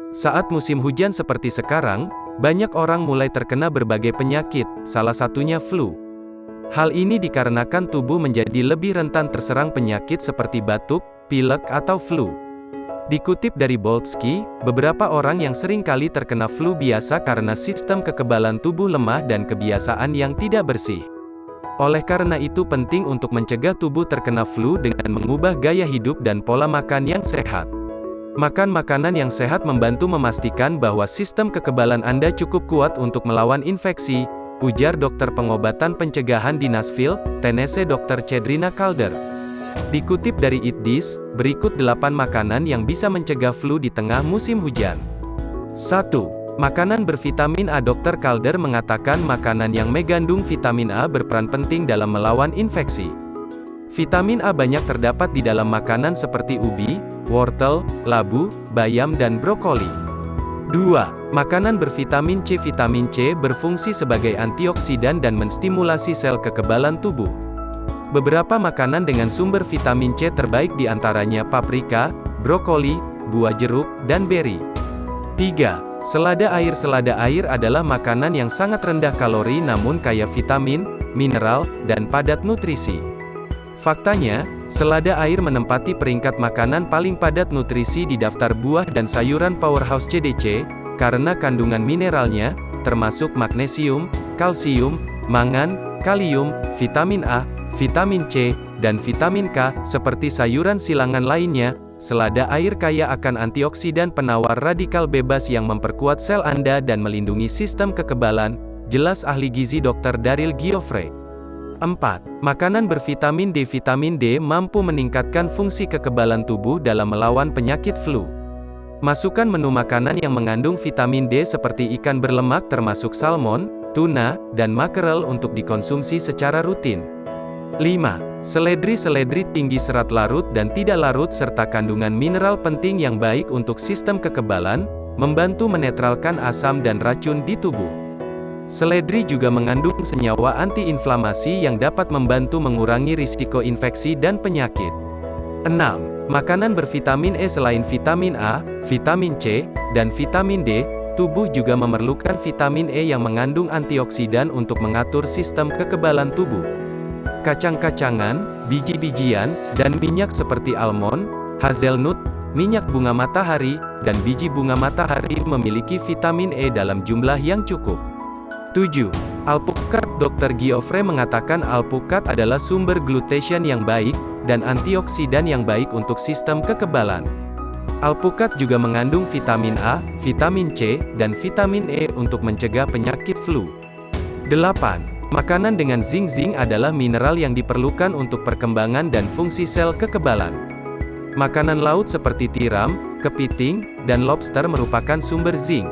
Saat musim hujan seperti sekarang, banyak orang mulai terkena berbagai penyakit, salah satunya flu. Hal ini dikarenakan tubuh menjadi lebih rentan terserang penyakit seperti batuk, pilek atau flu. Dikutip dari Boltzky, beberapa orang yang sering kali terkena flu biasa karena sistem kekebalan tubuh lemah dan kebiasaan yang tidak bersih. Oleh karena itu penting untuk mencegah tubuh terkena flu dengan mengubah gaya hidup dan pola makan yang sehat. Makan makanan yang sehat membantu memastikan bahwa sistem kekebalan Anda cukup kuat untuk melawan infeksi, ujar dokter pengobatan pencegahan di Nashville, Tennessee Dr. Cedrina Calder. Dikutip dari Eat This, berikut 8 makanan yang bisa mencegah flu di tengah musim hujan. 1. Makanan bervitamin A. Dr. Calder mengatakan makanan yang mengandung vitamin A berperan penting dalam melawan infeksi. Vitamin A banyak terdapat di dalam makanan seperti ubi, wortel, labu, bayam dan brokoli. 2. Makanan bervitamin C. Vitamin C berfungsi sebagai antioksidan dan menstimulasi sel kekebalan tubuh. Beberapa makanan dengan sumber vitamin C terbaik diantaranya paprika, brokoli, buah jeruk, dan beri. 3. Selada air. Selada air adalah makanan yang sangat rendah kalori namun kaya vitamin, mineral, dan padat nutrisi. Faktanya, selada air menempati peringkat makanan paling padat nutrisi di daftar buah dan sayuran powerhouse CDC, karena kandungan mineralnya, termasuk magnesium, kalsium, mangan, kalium, vitamin A, vitamin C, dan vitamin K, seperti sayuran silangan lainnya. Selada air kaya akan antioksidan penawar radikal bebas yang memperkuat sel Anda dan melindungi sistem kekebalan, jelas ahli gizi Dr. Daryl Giuffre. 4. Makanan bervitamin D. Vitamin D mampu meningkatkan fungsi kekebalan tubuh dalam melawan penyakit flu. Masukkan menu makanan yang mengandung vitamin D seperti ikan berlemak termasuk salmon, tuna, dan makrel untuk dikonsumsi secara rutin. 5. Seledri. Seledri tinggi serat larut dan tidak larut serta kandungan mineral penting yang baik untuk sistem kekebalan, membantu menetralkan asam dan racun di tubuh. Seledri juga mengandung senyawa antiinflamasi yang dapat membantu mengurangi risiko infeksi dan penyakit. 6. Makanan bervitamin E. Selain vitamin A, vitamin C, dan vitamin D, tubuh juga memerlukan vitamin E yang mengandung antioksidan untuk mengatur sistem kekebalan tubuh. Kacang-kacangan, biji-bijian, dan minyak seperti almond, hazelnut, minyak bunga matahari, dan biji bunga matahari memiliki vitamin E dalam jumlah yang cukup. 7. Alpukat. Dr. Giuffre mengatakan alpukat adalah sumber glutathione yang baik, dan antioksidan yang baik untuk sistem kekebalan. Alpukat juga mengandung vitamin A, vitamin C, dan vitamin E untuk mencegah penyakit flu. 8. Makanan dengan zinc. Zinc adalah mineral yang diperlukan untuk perkembangan dan fungsi sel kekebalan. Makanan laut seperti tiram, kepiting, dan lobster merupakan sumber zinc.